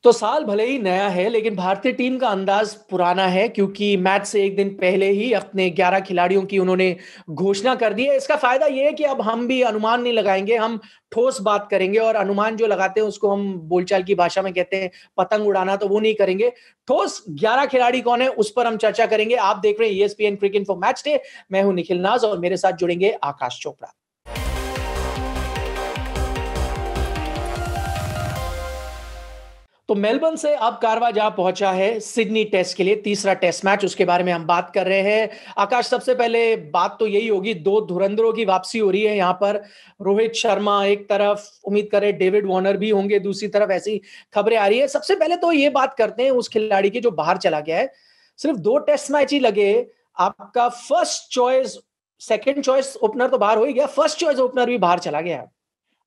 तो साल भले ही नया है, लेकिन भारतीय टीम का अंदाज पुराना है क्योंकि मैच से एक दिन पहले ही अपने 11 खिलाड़ियों की उन्होंने घोषणा कर दी है। इसका फायदा ये है कि अब हम भी अनुमान नहीं लगाएंगे, हम ठोस बात करेंगे और अनुमान जो लगाते हैं उसको हम बोलचाल की भाषा में कहते हैं पतंग उड़ाना, तो वो नहीं करेंगे। ठोस 11 खिलाड़ी कौन है उस पर हम चर्चा करेंगे। आप देख रहे हैं ESPN cricket for match day. मैं हूं निखिल नाज और मेरे साथ जुड़ेंगे आकाश चोपड़ा। तो मेलबर्न से अब कारवा जा पहुंचा है सिडनी टेस्ट के लिए, तीसरा टेस्ट मैच, उसके बारे में हम बात कर रहे हैं। आकाश, सबसे पहले बात तो यही होगी, दो धुरंधरों की वापसी हो रही है यहाँ पर। रोहित शर्मा एक तरफ, उम्मीद करें डेविड वार्नर भी होंगे दूसरी तरफ, ऐसी खबरें आ रही है। सबसे पहले तो ये बात करते हैं उस खिलाड़ी की जो बाहर चला गया है। सिर्फ दो टेस्ट मैच ही लगे, आपका first choice, second choice opener तो बाहर हो ही गया, फर्स्ट चॉइस ओपनर भी बाहर चला गया है।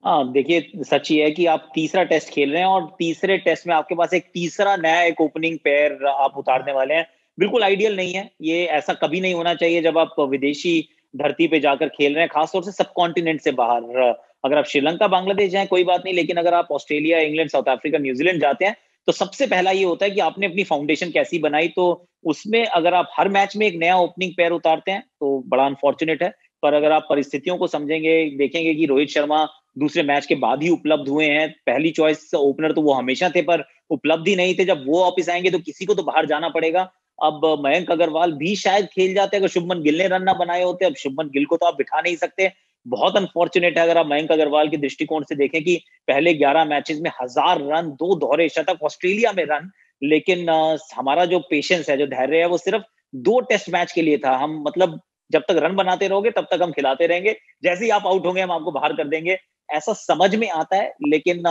हाँ, देखिए, सच ये है कि आप तीसरा टेस्ट खेल रहे हैं और तीसरे टेस्ट में आपके पास एक तीसरा नया एक ओपनिंग पेयर आप उतारने वाले हैं। बिल्कुल आइडियल नहीं है ये, ऐसा कभी नहीं होना चाहिए जब आप विदेशी धरती पे जाकर खेल रहे हैं, खासतौर से सब कॉन्टिनेंट से बाहर। अगर आप श्रीलंका बांग्लादेश जाएं कोई बात नहीं, लेकिन अगर आप Australia, England, south Africa, New Zealand जाते हैं तो सबसे पहला ये होता है कि आपने अपनी फाउंडेशन कैसी बनाई। तो उसमें अगर आप हर मैच में एक नया ओपनिंग पेयर उतारते हैं तो बड़ा अनफॉर्चुनेट है। पर अगर आप परिस्थितियों को समझेंगे, देखेंगे कि रोहित शर्मा दूसरे मैच के बाद ही उपलब्ध हुए हैं, पहली चॉइस ओपनर तो वो हमेशा थे पर उपलब्ध ही नहीं थे। जब वो वापिस आएंगे तो किसी को तो बाहर जाना पड़ेगा। अब मयंक अग्रवाल भी शायद खेल जाते अगर शुभमन गिल ने रन ना बनाए होते। अब शुभमन गिल को तो आप बिठा नहीं सकते। बहुत अनफॉर्चुनेट है अगर आप मयंक अग्रवाल के दृष्टिकोण से देखें कि पहले 11 मैचेस में 1000 रन, 2 दोहरे शतक, ऑस्ट्रेलिया में रन। लेकिन हमारा जो पेशेंस है, जो धैर्य है, वो सिर्फ 2 टेस्ट मैच के लिए था। हम मतलब जब तक रन बनाते रहोगे तब तक हम खिलाते रहेंगे, जैसे ही आप आउट होंगे हम आपको बाहर कर देंगे। ऐसा समझ में आता है, लेकिन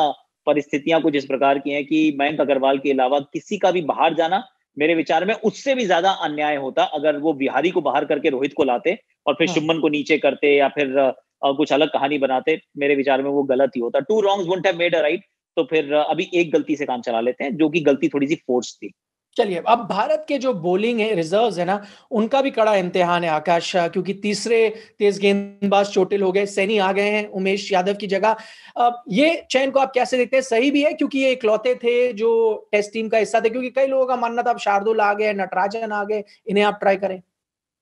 परिस्थितियां कुछ इस प्रकार की हैं कि मयंक अग्रवाल के अलावा किसी का भी बाहर जाना मेरे विचार में उससे भी ज्यादा अन्याय होता अगर वो बिहारी को बाहर करके रोहित को लाते और फिर हाँ। शुभमन को नीचे करते या फिर कुछ अलग कहानी बनाते। मेरे विचार में वो गलत ही होता। Two wrongs wouldn't have made a right. तो फिर अभी एक गलती से काम चला लेते हैं, जो कि गलती थोड़ी सी फोर्स थी। चलिए, अब भारत के जो बॉलिंग है, रिजर्व्स है ना, उनका भी कड़ा इम्तिहान है आकाश, क्योंकि तीसरे तेज गेंदबाज चोटिल हो गए, सैनी आ गए हैं उमेश यादव की जगह। ये चयन को आप कैसे देखते हैं? सही भी है क्योंकि ये इकलौते थे जो टेस्ट टीम का हिस्सा थे, क्योंकि कई लोगों का मानना था अब शार्दुल आ गए, नटराजन आ गए, इन्हें आप ट्राई करें।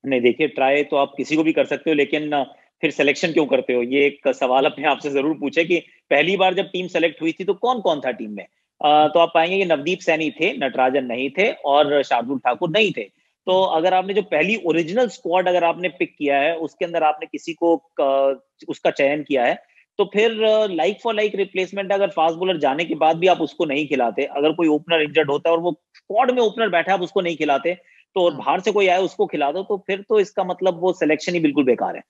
नहीं, देखिए, ट्राई तो आप किसी को भी कर सकते हो, लेकिन फिर सिलेक्शन क्यों करते हो? ये एक सवाल अपने आप से जरूर पूछे कि पहली बार जब टीम सेलेक्ट हुई थी तो कौन कौन था टीम में। तो आप पाएंगे कि नवदीप सैनी थे, नटराजन नहीं थे और शार्दुल ठाकुर नहीं थे। तो अगर आपने जो पहली ओरिजिनल स्क्वाड अगर आपने पिक किया है उसके अंदर आपने किसी को उसका चयन किया है, तो फिर लाइक फॉर लाइक रिप्लेसमेंट, अगर फास्ट बॉलर जाने के बाद भी आप उसको नहीं खिलाते, अगर कोई ओपनर इंजर्ड होता है और वो स्क्वाड में ओपनर बैठा है आप उसको नहीं खिलाते, तो और बाहर से कोई आए उसको खिला दो, तो फिर तो इसका मतलब वो सिलेक्शन ही बिल्कुल बेकार है।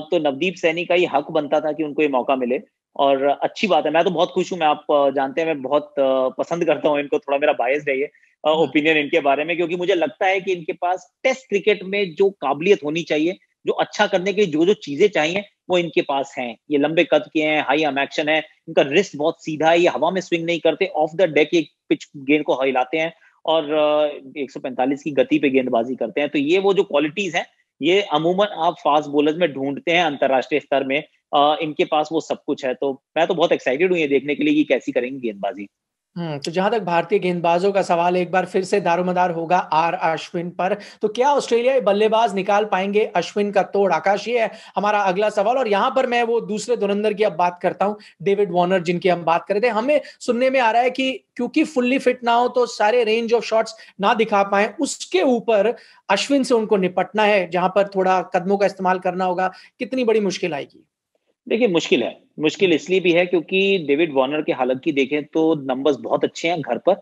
तो नवदीप सैनी का ही हक बनता था कि उनको ये मौका मिले और अच्छी बात है। मैं तो बहुत खुश हूं। मैं आप जानते हैं मैं बहुत पसंद करता हूं इनको, थोड़ा मेरा बायस है ये ओपिनियन इनके बारे में, क्योंकि मुझे लगता है कि इनके पास टेस्ट क्रिकेट में जो काबिलियत होनी चाहिए, जो अच्छा करने के जो जो चीजें चाहिए, वो इनके पास हैं। ये लंबे कद के हैं, हाई आर्म एक्शन है, इनका रिस्ट बहुत सीधा है, ये हवा में स्विंग नहीं करते, ऑफ द डेक एक पिच गेंद को हिलाते हैं और 145 की गति पे गेंदबाजी करते हैं। तो ये वो जो क्वालिटीज हैं, ये अमूमन आप फास्ट बॉलर्स में ढूंढते हैं अंतरराष्ट्रीय स्तर में। इनके पास वो सब कुछ है। तो मैं तो बहुत एक्साइटेड हूँ ये देखने के लिए कि कैसी करेंगे गेंदबाजी। तो जहां तक भारतीय गेंदबाजों का सवाल है, एक बार फिर से दारोमदार होगा आर अश्विन पर। तो क्या ऑस्ट्रेलियाई बल्लेबाज निकाल पाएंगे अश्विन का तोड़? आकाश, ये है हमारा अगला सवाल। और यहां पर मैं वो दूसरे धुरंधर की अब बात करता हूं, डेविड वार्नर, जिनकी हम बात कर रहे थे। हमें सुनने में आ रहा है कि क्योंकि फुल्ली फिट ना हो तो सारे रेंज ऑफ शॉट्स ना दिखा पाए, उसके ऊपर अश्विन से उनको निपटना है, जहां पर थोड़ा कदमों का इस्तेमाल करना होगा। कितनी बड़ी मुश्किल आएगी? देखिए, मुश्किल है। मुश्किल इसलिए भी है क्योंकि डेविड वार्नर के हालत की देखें तो नंबर्स बहुत अच्छे हैं घर पर,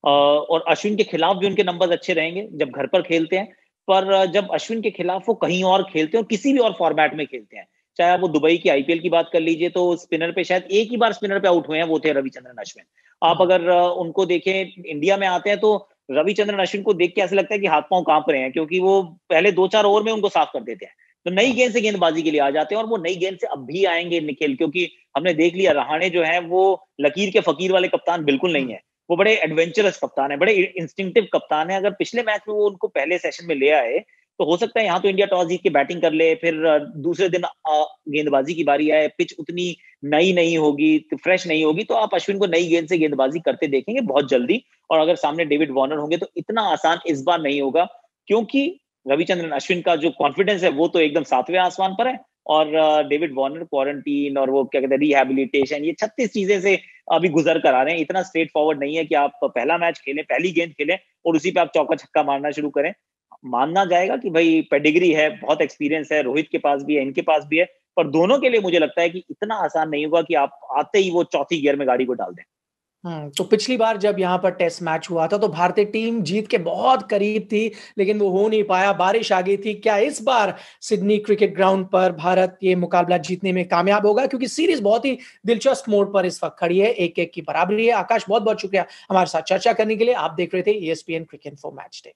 और अश्विन के खिलाफ भी उनके नंबर्स अच्छे रहेंगे जब घर पर खेलते हैं। पर जब अश्विन के खिलाफ वो कहीं और खेलते हैं और किसी भी और फॉर्मेट में खेलते हैं, चाहे आप वो दुबई की आईपीएल की बात कर लीजिए, तो स्पिनर पे शायद एक ही बार स्पिनर पे आउट हुए हैं, वो थे रविचंद्रन अश्विन। आप अगर उनको देखें इंडिया में आते हैं तो रविचंद्रन अश्विन को देख के ऐसा लगता है कि हाथ पांव कांप रहे हैं, क्योंकि वो पहले 2-4 ओवर में उनको साफ कर देते हैं। तो नई गेंद से गेंदबाजी के लिए आ जाते हैं और वो नई गेंद से अब भी आएंगे निखिल, क्योंकि हमने देख लिया रहाणे जो है वो लकीर के फकीर वाले कप्तान बिल्कुल नहीं है। वो बड़े एडवेंचरस कप्तान है, बड़े इंस्टिंक्टिव कप्तान है। अगर पिछले मैच में वो उनको पहले सेशन में ले आए तो हो सकता है यहाँ तो इंडिया टॉस जीत के बैटिंग कर ले, फिर दूसरे दिन गेंदबाजी की बारी आए, पिच उतनी नई नहीं होगी, फ्रेश नहीं होगी, तो आप अश्विन को नई गेंद से गेंदबाजी करते देखेंगे बहुत जल्दी। और अगर सामने डेविड वार्नर होंगे तो इतना आसान इस बार नहीं होगा, क्योंकि रविचंद्रन अश्विन का जो कॉन्फिडेंस है वो तो एकदम 7वें आसमान पर है, और डेविड वार्नर क्वारंटीन और वो क्या कहते हैं रिहैबिलिटेशन, ये 36 चीजें से अभी गुजर कर आ रहे हैं। इतना स्ट्रेट फॉरवर्ड नहीं है कि आप पहला मैच खेलें, पहली गेंद खेलें और उसी पे आप चौका छक्का मारना शुरू करें। मानना जाएगा कि भाई पेडिग्री है, बहुत एक्सपीरियंस है, रोहित के पास भी है, इनके पास भी है, पर दोनों के लिए मुझे लगता है कि इतना आसान नहीं होगा कि आप आते ही वो चौथी गियर में गाड़ी को डाल दें। तो पिछली बार जब यहाँ पर टेस्ट मैच हुआ था तो भारतीय टीम जीत के बहुत करीब थी, लेकिन वो हो नहीं पाया, बारिश आ गई थी। क्या इस बार सिडनी क्रिकेट ग्राउंड पर भारत ये मुकाबला जीतने में कामयाब होगा? क्योंकि सीरीज बहुत ही दिलचस्प मोड़ पर इस वक्त खड़ी है, 1-1 की बराबरी है। आकाश, बहुत बहुत शुक्रिया हमारे साथ चर्चा करने के लिए। आप देख रहे थे ESPN cricket info match day.